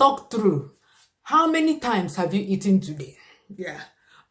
talk through. How many times have you eaten today? Yeah.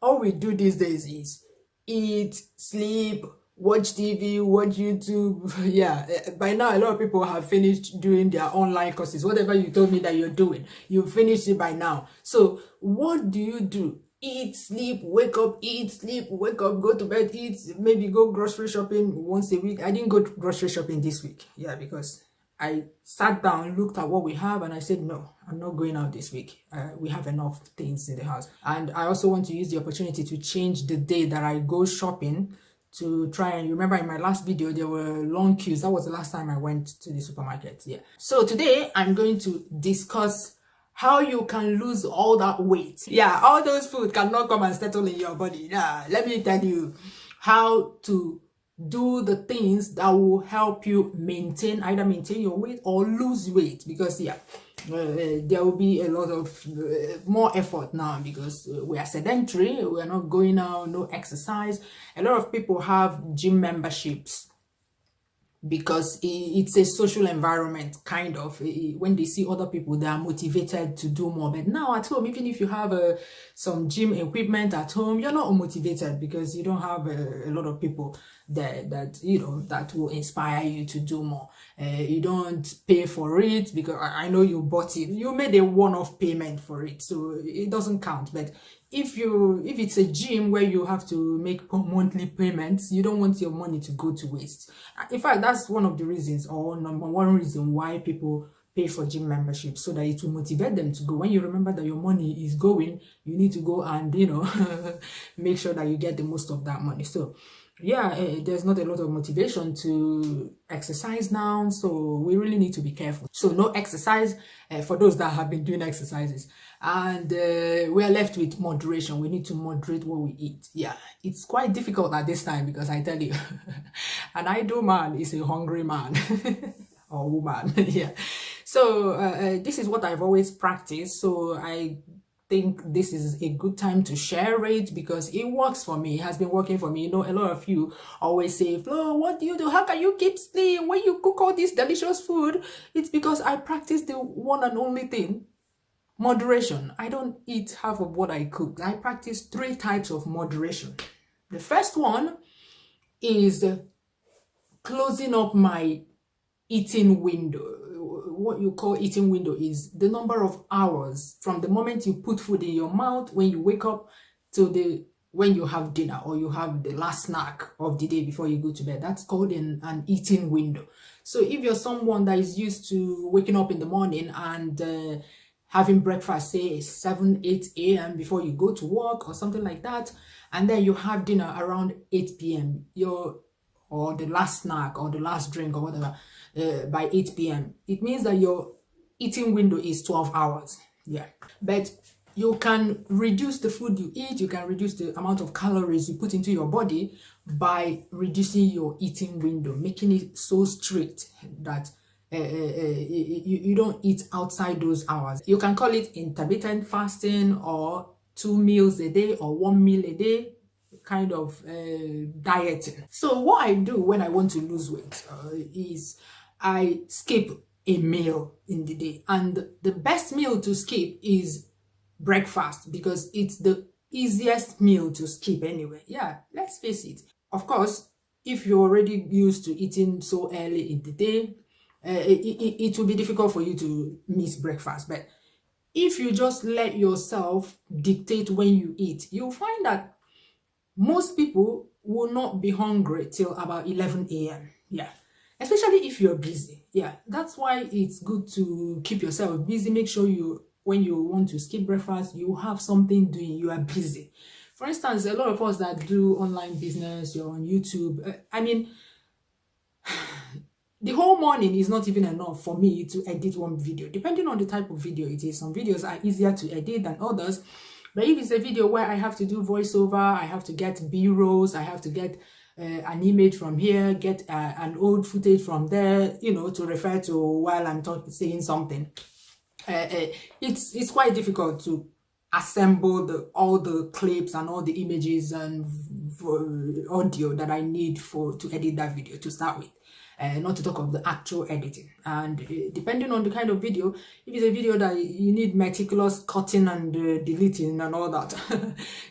All we do these days is eat, sleep, watch TV, watch YouTube. Yeah. By now, a lot of people have finished doing their online courses. Whatever you told me that you're doing, you finished it by now. So what do? Eat, sleep, wake up, eat, sleep, wake up, go to bed, eat, maybe go grocery shopping once a week. I didn't go grocery shopping this week. Yeah, because I sat down, looked at what we have, and I said, no, I'm not going out this week. We have enough things in the house. And I also want to use the opportunity to change the day that I go shopping, to try and remember in my last video, there were long queues. That was the last time I went to the supermarket. Yeah. So today I'm going to discuss how you can lose all that weight. Yeah, all those food cannot come and settle in your body. Yeah, let me tell you how to do the things that will help you either maintain your weight or lose weight, because there will be a lot of more effort now, because we are sedentary, we are not going out, no exercise. A lot of people have gym memberships because it's a social environment, kind of. When they see other people, they are motivated to do more. But now at home, even if you have some gym equipment at home, you're not motivated because you don't have a lot of people that will inspire you to do more. You don't pay for it because I know you bought it. You made a one-off payment for it, so it doesn't count. But if it's a gym where you have to make monthly payments, you don't want your money to go to waste. In fact, that's one of the reasons, or number one reason, why people pay for gym membership, so that it will motivate them to go. When you remember that your money is going, you need to go and make sure that you get the most of that money. So yeah, there's not a lot of motivation to exercise now, so we really need to be careful. So no exercise for those that have been doing exercises, and we are left with moderation. We need to moderate what we eat. Yeah, it's quite difficult at this time, because I tell you, an idle man is a hungry man or woman. Yeah, so this is what I've always practiced, so I think this is a good time to share it, because it works for me. It has been working for me. A lot of you always say, Flo, what do you do? How can you keep slim when you cook all this delicious food? It's because I practice the one and only thing: moderation. I don't eat half of what I cook. I practice 3 types of moderation. The first one is closing up my eating window. What you call eating window is the number of hours from the moment you put food in your mouth, when you wake up, to when you have dinner, or you have the last snack of the day before you go to bed. That's called an eating window. So if you're someone that is used to waking up in the morning and having breakfast, say 7, 8 a.m. before you go to work or something like that, and then you have dinner around 8 p.m., or the last snack or the last drink or whatever, by 8 p.m. It means that your eating window is 12 hours. Yeah. But you can reduce the food you eat, you can reduce the amount of calories you put into your body by reducing your eating window, making it so strict that you don't eat outside those hours. You can call it intermittent fasting, or 2 meals a day, or 1 meal a day, kind of dieting. So what I do when I want to lose weight is I skip a meal in the day, and the best meal to skip is breakfast, because it's the easiest meal to skip anyway. Yeah, let's face it. Of course, if you're already used to eating so early in the day, it will be difficult for you to miss breakfast. But if you just let yourself dictate when you eat, you'll find that most people will not be hungry till about 11 a.m. Yeah, especially if you're busy. Yeah, that's why it's good to keep yourself busy. Make sure when you want to skip breakfast, you have something doing, you are busy. For instance, a lot of us that do online business, you're on YouTube. The whole morning is not even enough for me to edit one video, depending on the type of video it is. Some videos are easier to edit than others. But if it's a video where I have to do voiceover, I have to get B-rolls, I have to get an image from here, get an old footage from there, to refer to while I'm saying something. It's quite difficult to assemble all the clips and all the images and audio that I need to edit that video to start with. not to talk of the actual editing. And depending on the kind of video, if it's a video that you need meticulous cutting and deleting and all that,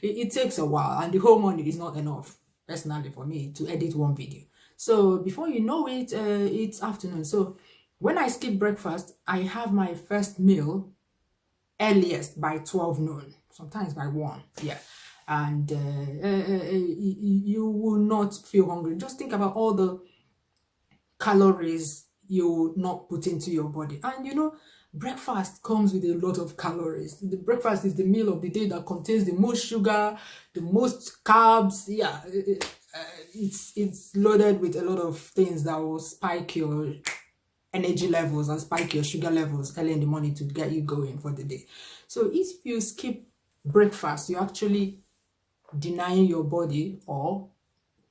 it takes a while, and the whole morning is not enough, personally, for me to edit one video. So before you know it, it's afternoon. So when I skip breakfast, I have my first meal earliest by 12 noon, sometimes by 1. Yeah. And you will not feel hungry. Just think about all the calories you will not put into your body. And you know, breakfast comes with a lot of calories. The breakfast is the meal of the day that contains the most sugar, the most carbs. Yeah, it's loaded with a lot of things that will spike your energy levels and spike your sugar levels early in the morning to get you going for the day. So if you skip breakfast, you're actually denying your body or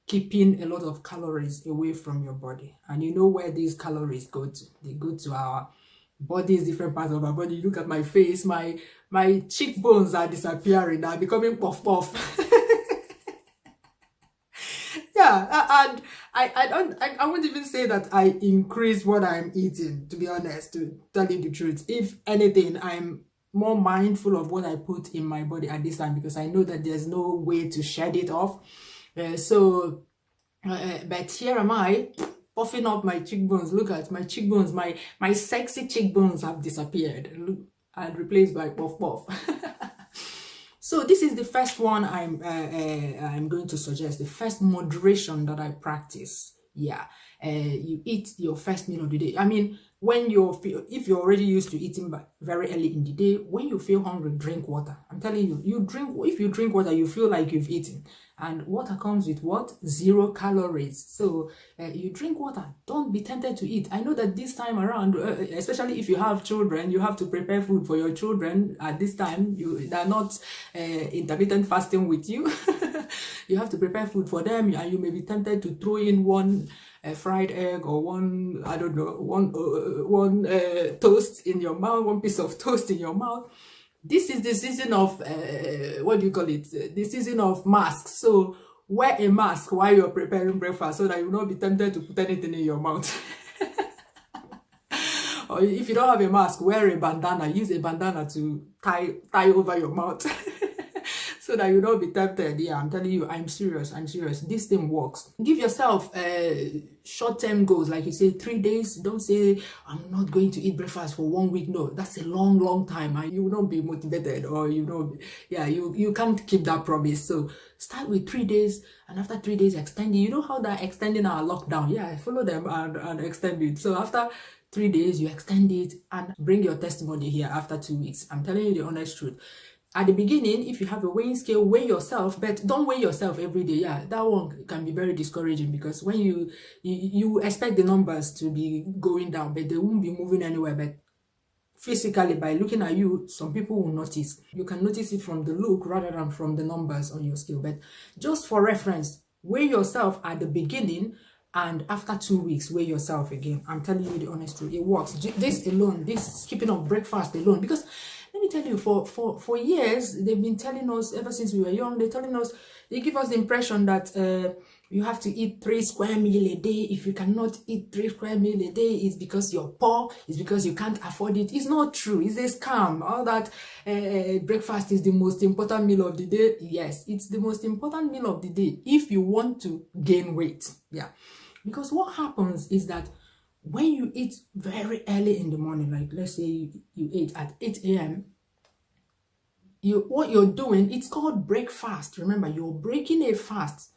keeping a lot of calories away from your body. And you know where these calories go to? They go to our bodies, different parts of our body. Look at my face, my cheekbones are disappearing, they're becoming puff. Yeah, and I won't even say that I increase what I'm eating, to be honest, to tell you the truth. If anything, I'm more mindful of what I put in my body at this time, because I know that there's no way to shed it off. But here am I, puffing up my cheekbones. Look at my cheekbones, my sexy cheekbones have disappeared and replaced by puff. So this is the first one I'm going to suggest, the first moderation that I practice. Yeah, you eat your first meal of the day. I mean, if you're already used to eating very early in the day, when you feel hungry, drink water. I'm telling you, if you drink water, you feel like you've eaten. And water comes with what? 0 calories. So you drink water. Don't be tempted to eat. I know that this time around, especially if you have children, you have to prepare food for your children at this time. They're not intermittent fasting with you. You have to prepare food for them, and you may be tempted to throw in one fried egg or one, I don't know, one toast in your mouth, one piece of toast in your mouth. This is the season of, what do you call it? The season of masks. So wear a mask while you're preparing breakfast so that you will not be tempted to put anything in your mouth. Or if you don't have a mask, wear a bandana. Use a bandana to tie over your mouth. So that you don't be tempted. Yeah, I'm telling you, I'm serious. This thing works. Give yourself short-term goals, like you say 3 days. Don't say I'm not going to eat breakfast for 1 week. No, that's a long time, and you will not be motivated, or you can't keep that promise. So start with 3 days, and after 3 days extend it. You know how they're extending our lockdown? Yeah, follow them and extend it. So after 3 days, you extend it and bring your testimony here after 2 weeks. I'm telling you the honest truth. At the beginning, if you have a weighing scale, weigh yourself, but don't weigh yourself every day. Yeah, that one can be very discouraging, because when you expect the numbers to be going down, but they won't be moving anywhere. But physically, by looking at you, some people will notice. You can notice it from the look rather than from the numbers on your scale. But just for reference, weigh yourself at the beginning, and after 2 weeks, weigh yourself again. I'm telling you the honest truth, it works. This alone, this skipping of breakfast alone, because let me tell you, for years, they've been telling us, ever since we were young, they give us the impression that you have to eat 3 square meals a day. If you cannot eat 3 square meals a day, it's because you're poor, it's because you can't afford it. It's not true. It's a scam. All that breakfast is the most important meal of the day. Yes, it's the most important meal of the day if you want to gain weight. Yeah, because what happens is that when you eat very early in the morning, like let's say you ate at 8 a.m., what you're doing, it's called breakfast. Remember, you're breaking a fast.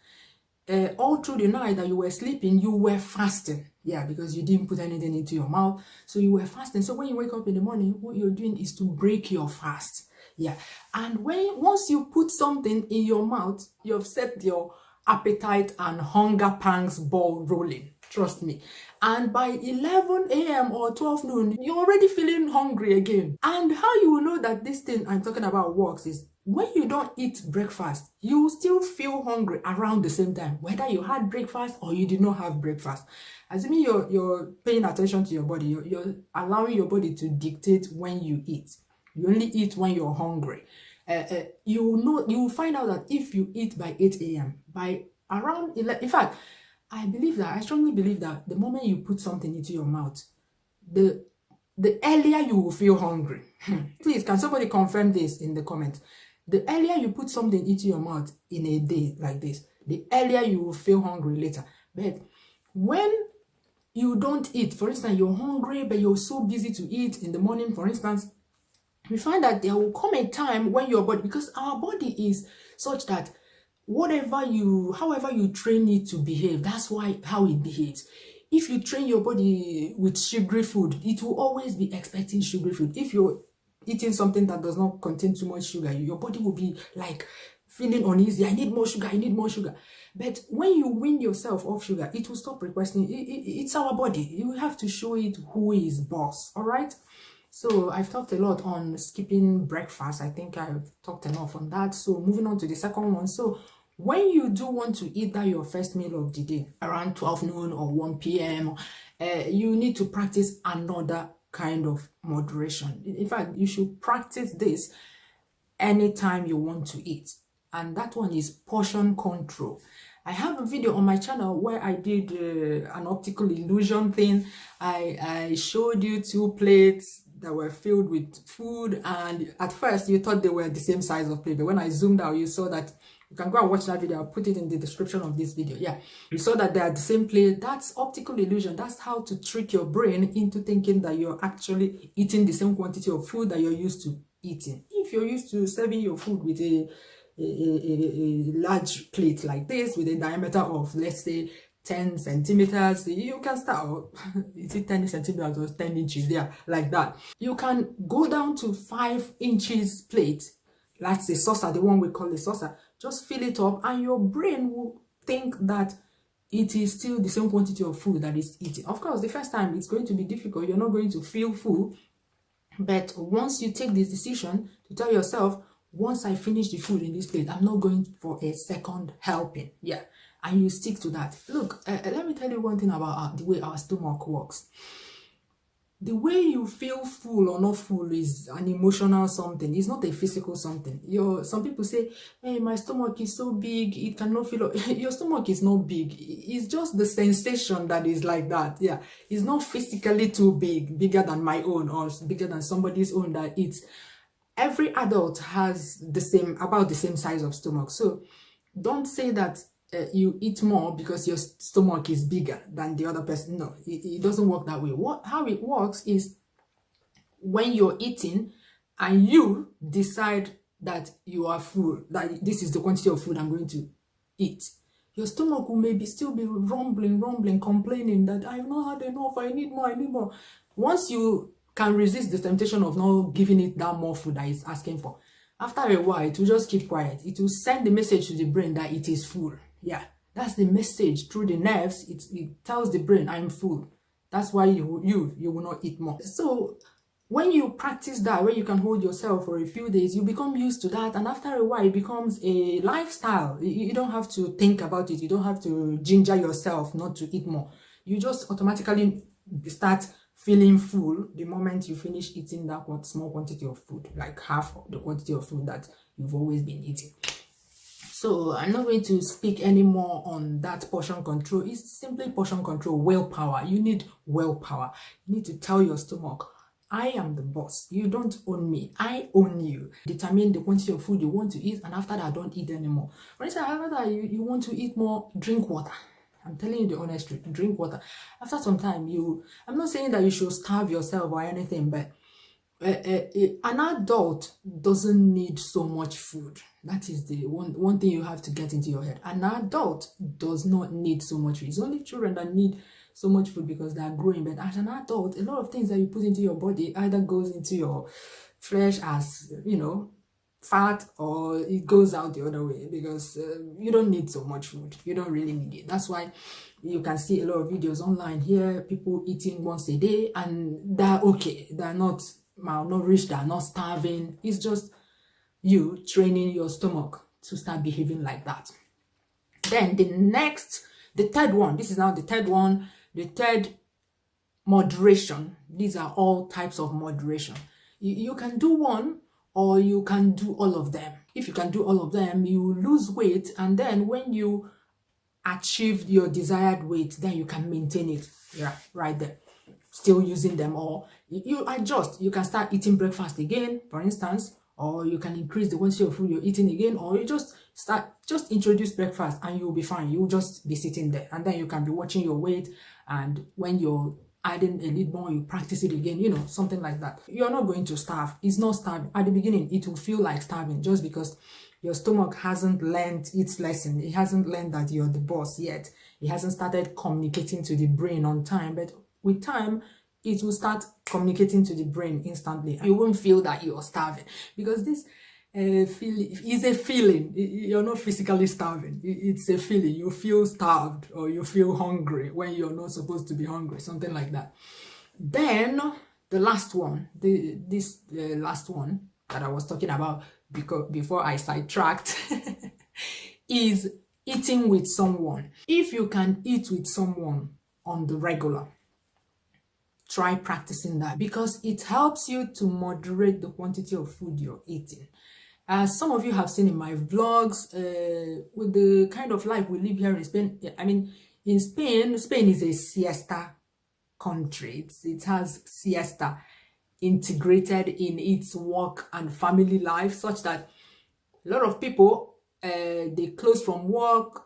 All through the night that you were sleeping, you were fasting. Yeah, because you didn't put anything into your mouth. So you were fasting. So when you wake up in the morning, what you're doing is to break your fast. Yeah. And once you put something in your mouth, you've set your appetite and hunger pangs ball rolling. Trust me. And by 11 a.m. or 12 noon, you're already feeling hungry again. And how you will know that this thing I'm talking about works is when you don't eat breakfast, you still feel hungry around the same time, whether you had breakfast or you did not have breakfast. Assuming you're paying attention to your body, you're allowing your body to dictate when you eat. You only eat when you're hungry. You will find out that if you eat by 8 a.m., by around 11, in fact, I strongly believe that the moment you put something into your mouth, the earlier you will feel hungry. Please, can somebody confirm this in the comments? The earlier you put something into your mouth in a day like this, the earlier you will feel hungry later. But when you don't eat, for instance, you're hungry, but you're so busy to eat in the morning, for instance, we find that there will come a time when your body, because our body is such that however you train it to behave, that's how it behaves. If you train your body with sugary food, it will always be expecting sugary food. If you're eating something that does not contain too much sugar, your body will be like feeling uneasy. I need more sugar, I need more sugar. But when you wean yourself off sugar, it will stop requesting. It's our body. You have to show it who is boss, all right? So I've talked a lot on skipping breakfast. I think I've talked enough on that. So moving on to the second one. So when you do want to eat that your first meal of the day around 12 noon or 1 p.m., you need to practice another kind of moderation. In fact, you should practice this anytime you want to eat. And that one is portion control. I have a video on my channel where I did an optical illusion thing. I showed you 2 plates that were filled with food, and at first you thought they were the same size of plate, but when I zoomed out, you saw that. You can go and watch that video. I'll put it in the description of this video. Yeah, you saw that they are the same plate. That's optical illusion. That's how to trick your brain into thinking that you're actually eating the same quantity of food that you're used to eating. If you're used to serving your food with a large plate like this with a diameter of, let's say, 10 centimeters, you can start, is it 10 centimeters or 10 inches? Yeah, like that. You can go down to 5 inches plate. That's a saucer, the one we call a saucer. Just fill it up and your brain will think that it is still the same quantity of food that is eating. Of course, the first time it's going to be difficult. You're not going to feel full. But once you take this decision to tell yourself, once I finish the food in this plate, I'm not going for a second helping. Yeah. And you stick to that. Look, let me tell you one thing about the way our stomach works. The way you feel full or not full is an emotional something. It's not a physical something. Some people say, hey, my stomach is so big, it cannot feel. Your stomach is not big. It's just the sensation that is like that. Yeah. It's not physically too big, bigger than my own or bigger than somebody's own that eats. Every adult has about the same size of stomach. So don't say that you eat more because your stomach is bigger than the other person. No, it doesn't work that way. How it works is when you're eating and you decide that you are full, that this is the quantity of food I'm going to eat, your stomach will maybe still be rumbling, complaining that I've not had enough, I need more. Once you can resist the temptation of not giving it that more food that it's asking for, after a while, it will just keep quiet. It will send the message to the brain that it is full. Yeah, that's the message through the nerves. It tells the brain, I'm full. That's why you will not eat more. So when you practice that, where you can hold yourself for a few days, you become used to that. And after a while, it becomes a lifestyle. You don't have to think about it. You don't have to ginger yourself not to eat more. You just automatically start feeling full the moment you finish eating that small quantity of food, like half of the quantity of food that you've always been eating. So I'm not going to speak anymore on that portion control. It's simply portion control, willpower. You need willpower. You need to tell your stomach, I am the boss. You don't own me. I own you. Determine the quantity of food you want to eat, and after that, don't eat anymore. For instance, after that, you want to eat more, drink water. I'm telling you the honest truth. Drink water. After some time, I'm not saying that you should starve yourself or anything, but an adult doesn't need so much food. That is the one thing you have to get into your head. An adult does not need so much food. It's only children that need so much food because they are growing. But as an adult, a lot of things that you put into your body either goes into your flesh as, fat, or it goes out the other way, because you don't need so much food. You don't really need it. That's why you can see a lot of videos online here, people eating once a day, and they're okay. They're not malnourished, they're not starving. It's just you training your stomach to start behaving like that. Then the third one, this is now the third one, the third moderation. These are all types of moderation. You can do one, or you can do all of them. If you can do all of them, you lose weight, and then when you achieve your desired weight, then you can maintain it. Yeah, right there. Still using them, or you adjust. You can start eating breakfast again, for instance, or you can increase the quantity of food you're eating again, or you just introduce breakfast and you'll be fine. You'll just be sitting there, and then you can be watching your weight, and when you're adding a little more, you practice it again, you know, something like that. You're not going to starve. It's not starving. At the beginning, it will feel like starving just because your stomach hasn't learned its lesson. It hasn't learned that you're the boss yet. It hasn't started communicating to the brain on time, but with time, it will start communicating to the brain instantly. You won't feel that you're starving, because this feeling is a feeling. You're not physically starving. It's a feeling. You feel starved or you feel hungry when you're not supposed to be hungry, something like that. Then the last one, this last one that I was talking about before I sidetracked is eating with someone. If you can eat with someone on the regular, try practicing that, because it helps you to moderate the quantity of food you're eating. As some of you have seen in my vlogs, with the kind of life we live here in Spain, I mean, in Spain is a siesta country. It has siesta integrated in its work and family life, such that a lot of people, they close from work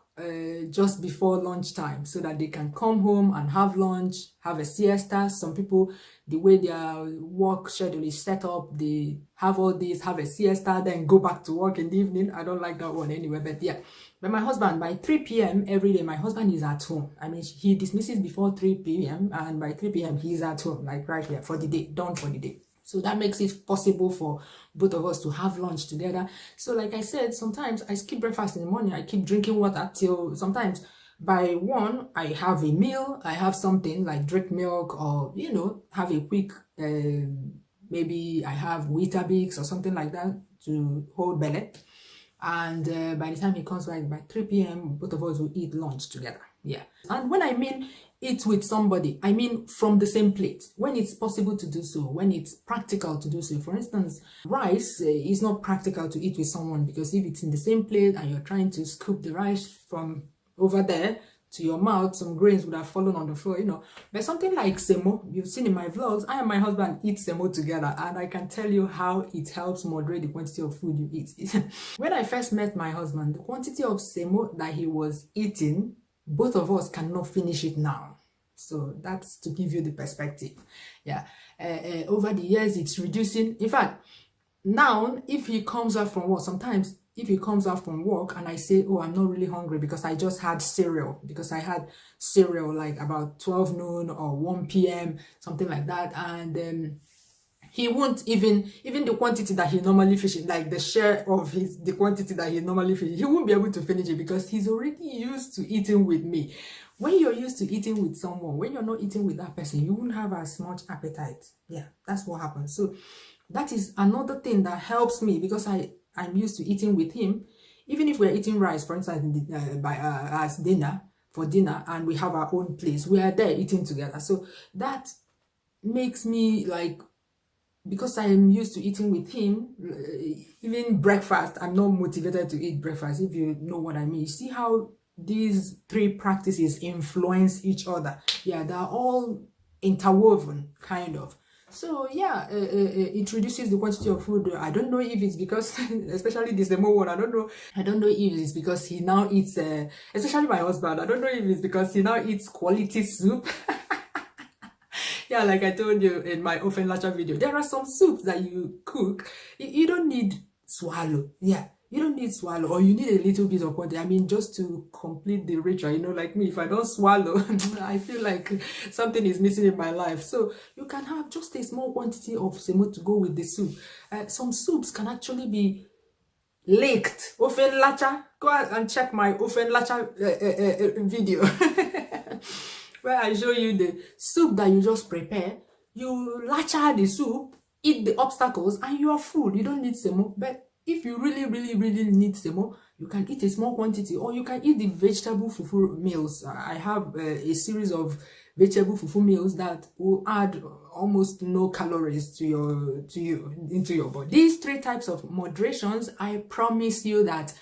just before lunchtime so that they can come home and have lunch, have a siesta. Some people, the way their work schedule is set up, they have all this, have a siesta, then go back to work in the evening. I don't like that one anyway, but yeah. But my husband, by 3 p.m. every day, my husband is at home. I mean, he dismisses before 3 p.m. and by 3 p.m. he's at home, like right here for the day, done for the day. So that makes it possible for both of us to have lunch together. So like I said, sometimes I skip breakfast in the morning. I keep drinking water till sometimes by 1, I have a meal. I have something like drink milk, or, you know, have a quick, maybe I have Weetabix or something like that to hold belly. And by the time he comes back by 3 p.m., both of us will eat lunch together. Yeah. And when I mean eat with somebody, I mean from the same plate, when it's possible to do so, when it's practical to do so. For instance, rice is not practical to eat with someone, because if it's in the same plate and you're trying to scoop the rice from over there to your mouth, some grains would have fallen on the floor, you know. But something like semo, you've seen in my vlogs, I and my husband eat semo together, and I can tell you how it helps moderate the quantity of food you eat. When I first met my husband, the quantity of semo that he was eating, both of us cannot finish it now. So that's to give you the perspective. Yeah. Over the years, it's reducing. In fact, now, if he comes out from work, sometimes if he comes out from work and I say, oh, I'm not really hungry because I just had cereal, because I had cereal like about 12 noon or 1 p.m., something like that. And he won't even the quantity that he normally fishes, like the share of the quantity that he normally fishes, he won't be able to finish it, because he's already used to eating with me. When you're used to eating with someone, when you're not eating with that person, you won't have as much appetite. Yeah, that's what happens. So that is another thing that helps me, because I'm used to eating with him. Even if we're eating rice, for instance, as dinner, and we have our own place, we are there eating together. So that makes me like, because I am used to eating with him, even breakfast, I'm not motivated to eat breakfast, if you know what I mean. You see how these 3 practices influence each other? Yeah, they're all interwoven, kind of. So yeah, it reduces the quantity of food. I don't know if it's because, especially this demo one, I don't know if it's because he now eats, especially my husband, I don't know if it's because he now eats quality soup. Yeah, like I told you in my oven latcha video, there are some soups that you cook, you don't need swallow. Yeah, you don't need swallow, or you need a little bit of quantity. I mean, just to complete the ritual, you know, like me, if I don't swallow, I feel like something is missing in my life. So you can have just a small quantity of semo to go with the soup. Some soups can actually be licked. Oven latcha, go out and check my oven latcha video. Where I show you the soup that you just prepare. You latcha the soup, eat the obstacles, and you are full. You don't need semo. But if you really need semo, you can eat a small quantity, or you can eat the vegetable fufu meals. I have a series of vegetable fufu meals that will add almost no calories into your body. These 3 types of moderations, I promise you that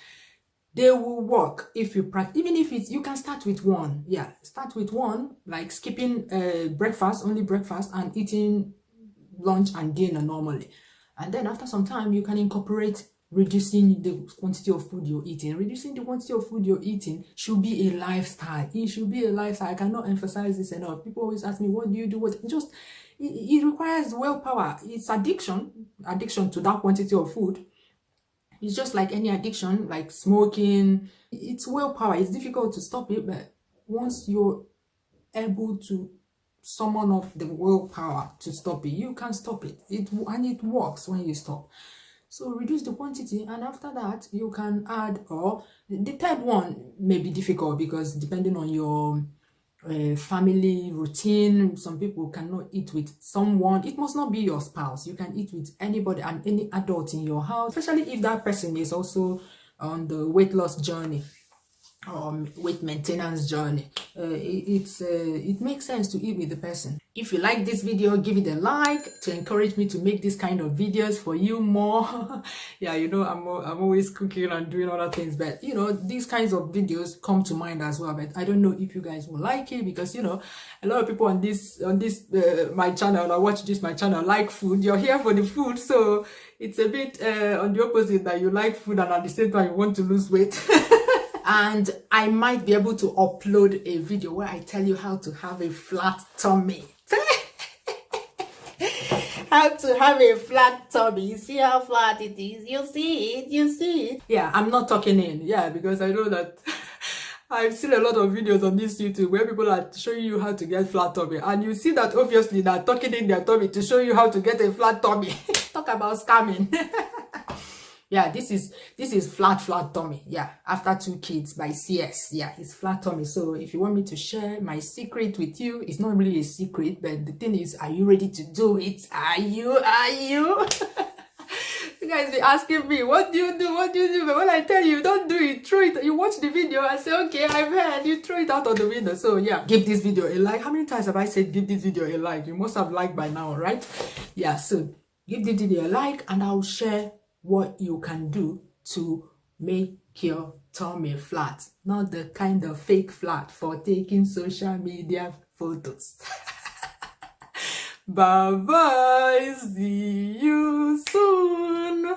They will work if you practice. Even if it's, you can start with one. Yeah, start with one, like skipping breakfast, only breakfast, and eating lunch and dinner normally. And then after some time, you can incorporate reducing the quantity of food you're eating. Reducing the quantity of food you're eating should be a lifestyle. It should be a lifestyle. I cannot emphasize this enough. People always ask me, what do you do? It requires willpower. It's addiction to that quantity of food. It's just like any addiction, like smoking. It's willpower. It's difficult to stop it, but once you're able to summon up the willpower to stop it, you can stop it. And it works when you stop. So reduce the quantity, and after that you can add, or the third one may be difficult because depending on your family routine, some people cannot eat with someone. It must not be your spouse. You can eat with anybody and any adult in your house, especially if that person is also on the weight loss journey or weight maintenance journey. It makes sense to eat with the person. If you like this video, give it a like to encourage me to make this kind of videos for you more. Yeah, you know, I'm always cooking and doing other things, but you know, these kinds of videos come to mind as well. But I don't know if you guys will like it, because you know, a lot of people on this my channel, I watch this my channel, like food. You're here for the food, so it's a bit on the opposite, that you like food and at the same time you want to lose weight. And I might be able to upload a video where I tell you how to have a flat tummy. How to have a flat tummy. You see how flat it is? You see it? You see it? Yeah, I'm not talking in. Yeah, because I know that I've seen a lot of videos on this YouTube where people are showing you how to get flat tummy. And you see that obviously they're talking in their tummy to show you how to get a flat tummy. Talk about scamming. Yeah, this is flat tummy. Yeah, after 2 kids by CS. Yeah, it's flat tummy. So if you want me to share my secret with you, it's not really a secret, but the thing is, are you ready to do it? Are you? You guys be asking me, what do you do? What do you do? But when I tell you, don't do it, throw it. You watch the video and say, okay, I've heard. You throw it out of the window. So yeah, give this video a like. How many times have I said give this video a like? You must have liked by now, right? Yeah, so give this video a like, and I'll share what you can do to make your tummy flat, not the kind of fake flat for taking social media photos. Bye bye, see you soon.